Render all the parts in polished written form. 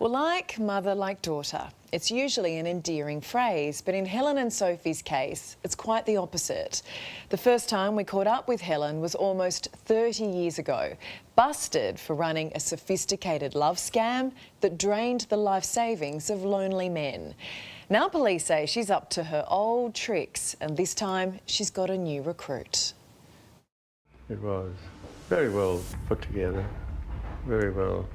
Well, like mother, like daughter. It's usually an endearing phrase, but in Helen and Sophie's case, it's quite the opposite. The first time we caught up with Helen was almost 30 years ago, busted for running a sophisticated love scam that drained the life savings of lonely men. Now police say she's up to her old tricks, and this time she's got a new recruit. It was very well put together, very well.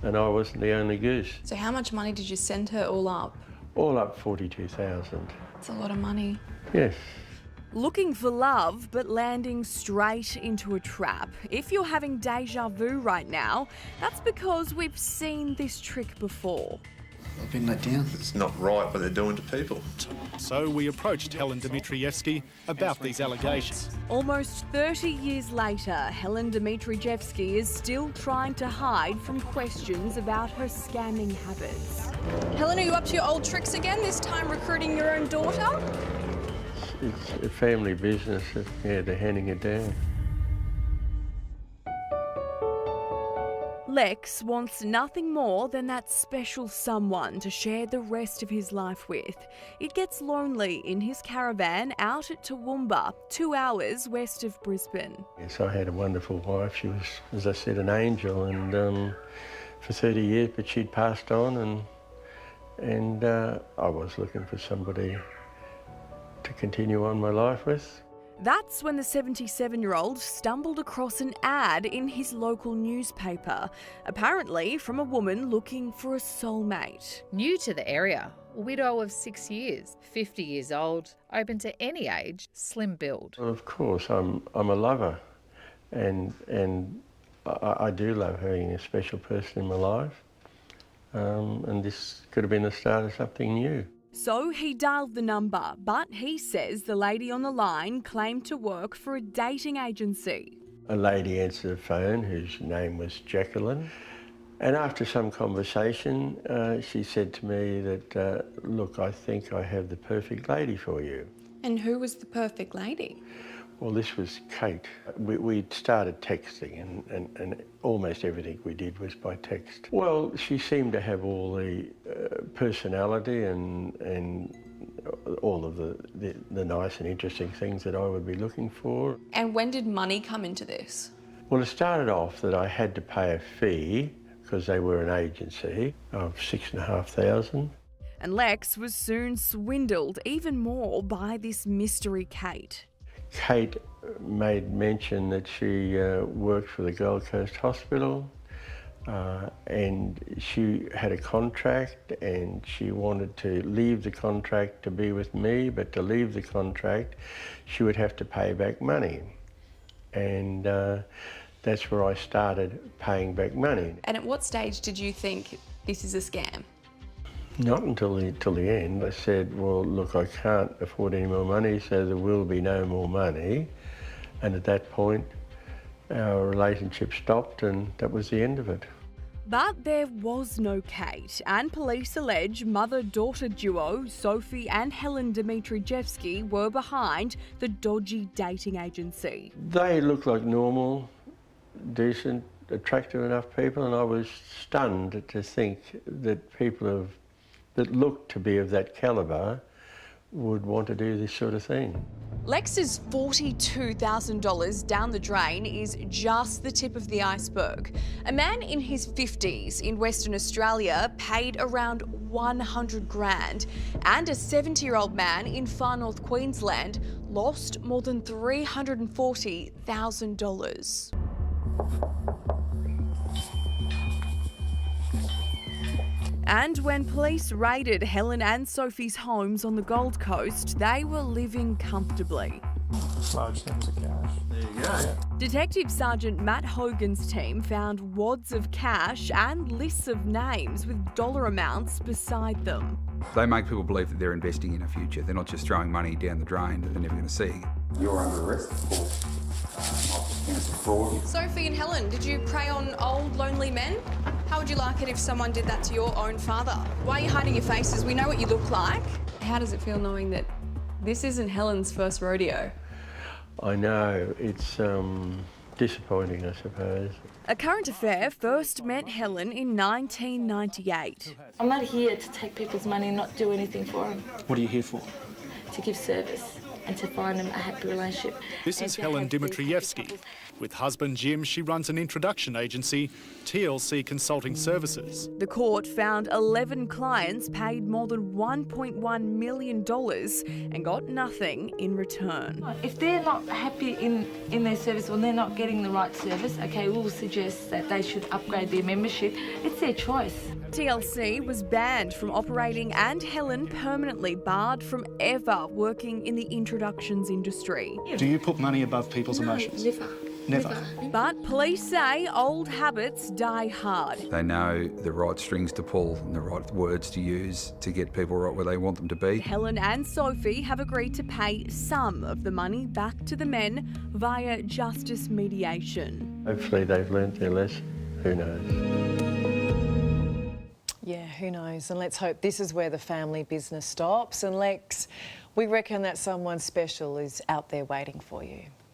And I wasn't the only goose. So how much money did you send her all up? All up 42,000. That's a lot of money. Yes. Looking for love, but landing straight into a trap. If you're having deja vu right now, that's because we've seen this trick before. I've been let down. It's not right what they're doing to people. So we approached Helen Dmitrievsky about these allegations. Almost 30 years later, Helen Dmitrievsky is still trying to hide from questions about her scamming habits. Helen, are you up to your old tricks again, this time recruiting your own daughter? It's a family business. Yeah, they're handing it down. Lex wants nothing more than that special someone to share the rest of his life with. It gets lonely in his caravan out at Toowoomba, 2 hours west of Brisbane. Yes, I had a wonderful wife. She was, as I said, an angel, and for 30 years, but she'd passed on, and I was looking for somebody to continue on my life with. That's when the 77-year-old stumbled across an ad in his local newspaper, apparently from a woman looking for a soulmate. New to the area, widow of 6 years, 50 years old, open to any age, slim build. Well, of course, I'm a lover, and I do love having a special person in my life, and this could have been the start of something new. So he dialed the number, but he says the lady on the line claimed to work for a dating agency. A lady answered the phone whose name was Jacqueline, and after some conversation she said to me that, look, I think I have the perfect lady for you. And who was the perfect lady? Well, this was Kate. We started texting, and almost everything we did was by text. Well, she seemed to have all the personality and all of the nice and interesting things that I would be looking for. And when did money come into this? Well, it started off that I had to pay a fee because they were an agency of $6,500. And Lex was soon swindled even more by this mystery Kate. Kate made mention that she worked for the Gold Coast Hospital and she had a contract, and she wanted to leave the contract to be with me, but to leave the contract she would have to pay back money. And that's where I started paying back money. And at what stage did you think this is a scam? Not until the end. I said, well, look, I can't afford any more money, so there will be no more money. And at that point, our relationship stopped, and that was the end of it. But there was no Kate, and police allege mother-daughter duo Sophie and Helen Dmitrievsky were behind the dodgy dating agency. They looked like normal, decent, attractive enough people, and I was stunned to think that people that looked to be of that calibre would want to do this sort of thing. Lex's $42,000 down the drain is just the tip of the iceberg. A man in his 50s in Western Australia paid around 100 grand, and a 70-year-old man in far north Queensland lost more than $340,000. And when police raided Helen and Sophie's homes on the Gold Coast, they were living comfortably. Large sums of cash. There you go. Yeah. Detective Sergeant Matt Hogan's team found wads of cash and lists of names with dollar amounts beside them. They make people believe that they're investing in a future. They're not just throwing money down the drain that they're never going to see. You're under arrest for fraud. Sophie and Helen, did you prey on old, lonely men? How would you like it if someone did that to your own father? Why are you hiding your faces? We know what you look like. How does it feel knowing that this isn't Helen's first rodeo? I know, it's disappointing, I suppose. A Current Affair first met Helen in 1998. I'm not here to take people's money and not do anything for them. What are you here for? To give service and to find them a happy relationship. This is Helen Dimitrievski. With husband Jim, she runs an introduction agency, TLC Consulting Services. The court found 11 clients paid more than $1.1 million and got nothing in return. If they're not happy in their service or they're not getting the right service, okay, we'll suggest that they should upgrade their membership. It's their choice. TLC was banned from operating and Helen permanently barred from ever working in the introductions industry. Do you put money above people's emotions? Never. But police say old habits die hard. They know the right strings to pull and the right words to use to get people right where they want them to be. Helen and Sophie have agreed to pay some of the money back to the men via justice mediation. Hopefully they've learnt their lesson. Who knows? Yeah, who knows? And let's hope this is where the family business stops. And Lex, we reckon that someone special is out there waiting for you.